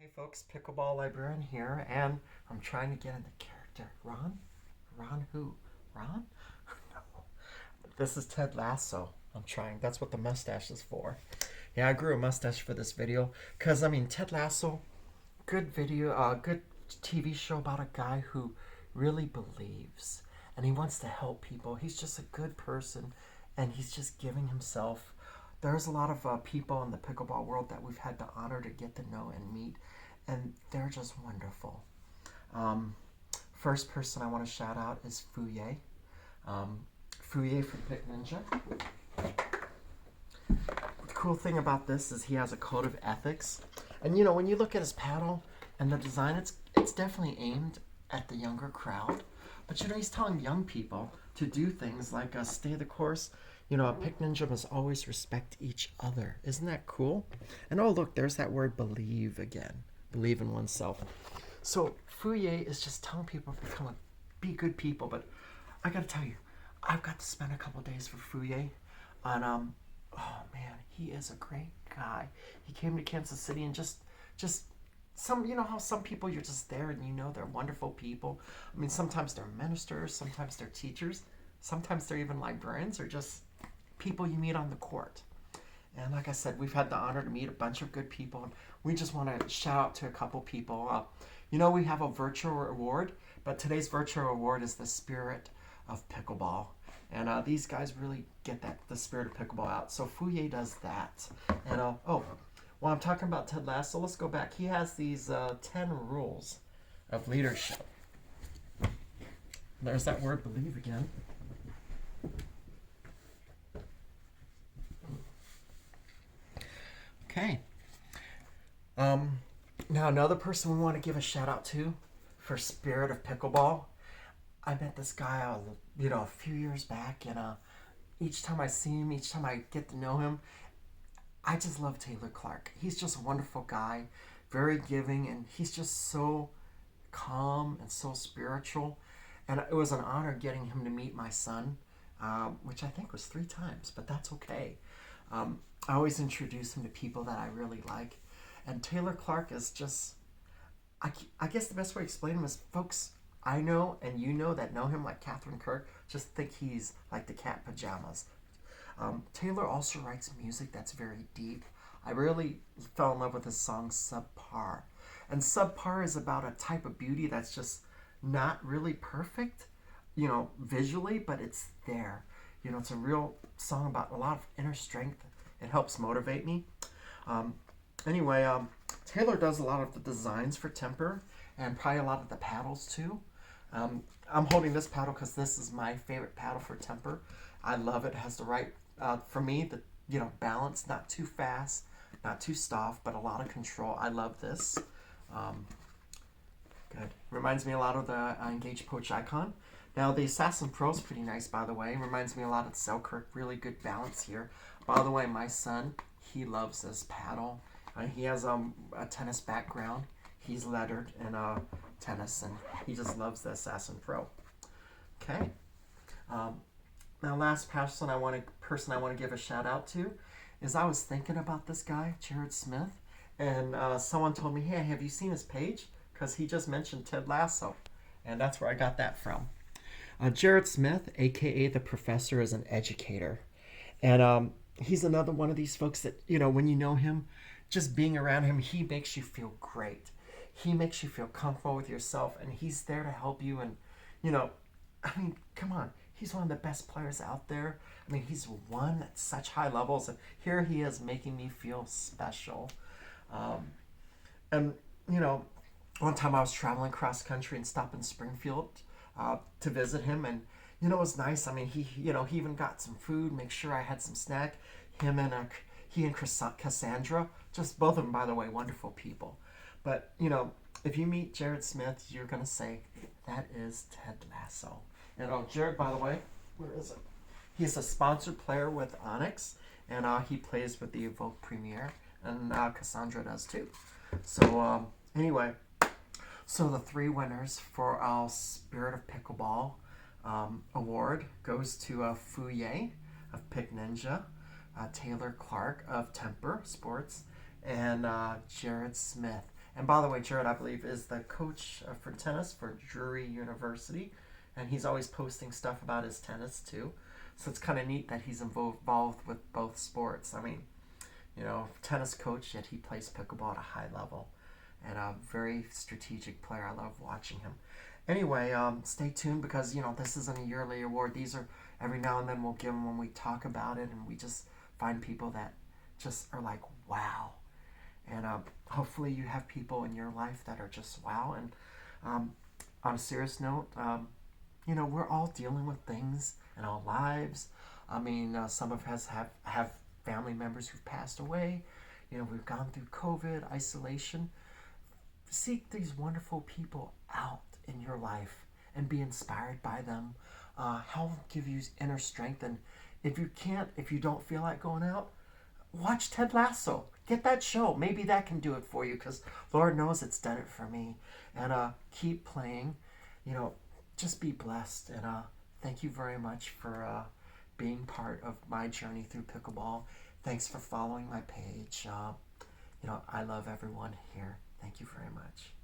Hey folks, Pickleball Librarian here, and I'm trying to get into character. Ron? Ron who? Ron? No. This is Ted Lasso. I'm trying. That's what the mustache is for. Yeah, I grew a mustache for this video because, Ted Lasso, good video, good TV show about a guy who really believes and he wants to help people. He's just a good person and he's just giving himself. There's a lot of people in the pickleball world that we've had the honor to get to know and meet, and they're just wonderful. Um, First person I want to shout out is Fuye. Fuye from Pick Ninja. The cool thing about this is he has a code of ethics. And when you look at his paddle and the design, it's definitely aimed at the younger crowd. But he's telling young people to do things like stay the course. A Pick Ninja must always respect each other. Isn't that cool? And oh, look, there's that word believe again. Believe in oneself. So Fuye is just telling people to be good people. But I got to tell you, I've got to spend a couple days with Fuye. And, oh man, he is a great guy. He came to Kansas City and just some, how some people you're just there and they're wonderful people. Sometimes they're ministers, sometimes they're teachers, sometimes they're even librarians or just people you meet on the court. And like I said, we've had the honor to meet a bunch of good people. And we just want to shout out to a couple people. We have a virtual award, but today's virtual award is the spirit of pickleball. And these guys really get the spirit of pickleball out. So Fuye does that. And while I'm talking about Ted Lasso, let's go back. He has these 10 rules of leadership. There's that word believe again. Okay. Now another person we want to give a shout out to for spirit of pickleball. I met this guy, a few years back, and each time I see him, each time I get to know him, I just love Taylor Clark. He's just a wonderful guy, very giving, and he's just so calm and so spiritual. And it was an honor getting him to meet my son, which I think was 3 times, but that's okay. I always introduce him to people that I really like. And Taylor Clark is just, I guess the best way to explain him is folks I know and that know him, like Catherine Kirk, just think he's like the cat pajamas. Taylor also writes music that's very deep. I really fell in love with his song Subpar. And Subpar is about a type of beauty that's just not really perfect, visually, but it's there. It's a real song about a lot of inner strength. It helps motivate me. Anyway, Taylor does a lot of the designs for Temper and probably a lot of the paddles too. I'm holding this paddle because this is my favorite paddle for Temper. I love it. It has the right, for me, the balance, not too fast, not too soft, but a lot of control. I love this. Good. Reminds me a lot of the Engaged Poach Icon. Now, the Assassin Pro is pretty nice, by the way. Reminds me a lot of Selkirk. Really good balance here. By the way, my son, he loves this paddle. He has a tennis background. He's lettered in tennis, and he just loves the Assassin Pro. Okay. Now, last person I want to give a shout out to is I was thinking about this guy, Jared Smith, and someone told me, hey, have you seen his page? Because he just mentioned Ted Lasso, and that's where I got that from. Jared Smith, aka the Professor, is an educator, and he's another one of these folks that when you know him, just being around him, he makes you feel great. He makes you feel comfortable with yourself, and he's there to help you. And come on, he's one of the best players out there. He's won at such high levels, and here he is making me feel special. And one time I was traveling cross country and stopped in Springfield to visit him, and it was nice. He even got some food, make sure I had some snack. He and Cassandra, just both of them, by the way, wonderful people. But if you meet Jared Smith, you're gonna say that is Ted Lasso. And Jared, by the way, where is it? He's a sponsored player with Onyx, and he plays with the Evoke Premier, and Cassandra does too. So anyway. So the 3 winners for our Spirit of Pickleball award goes to Fuye of Pick Ninja, Taylor Clark of Temper Sports, and Jared Smith. And by the way, Jared, I believe, is the coach for tennis for Drury University, and he's always posting stuff about his tennis too. So it's kind of neat that he's involved with both sports. I mean, tennis coach, yet he plays pickleball at a high level, and a very strategic player. I love watching him. Anyway, stay tuned because this isn't a yearly award. These are every now and then we'll give them when we talk about it, and we just find people that just are like wow. And hopefully you have people in your life that are just wow. And on a serious note, we're all dealing with things in our lives. I mean, some of us have family members who've passed away. We've gone through COVID, isolation. Seek these wonderful people out in your life and be inspired by them. Help give you inner strength. And if you don't feel like going out, watch Ted Lasso. Get that show. Maybe that can do it for you because Lord knows it's done it for me. And keep playing. Just be blessed. And thank you very much for being part of my journey through pickleball. Thanks for following my page. I love everyone here. Thank you very much.